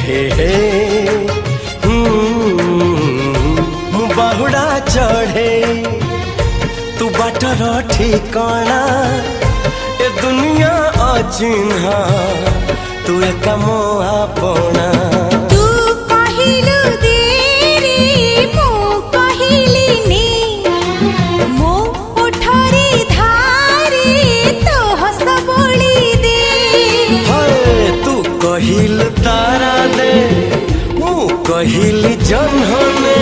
हे मु बाहुड़ा चढ़े तू बाटर ठिकाना ए दुनिया अचिन्हा तू एक मोआ पोना कहिल तारा दे मु कहिल जन्हने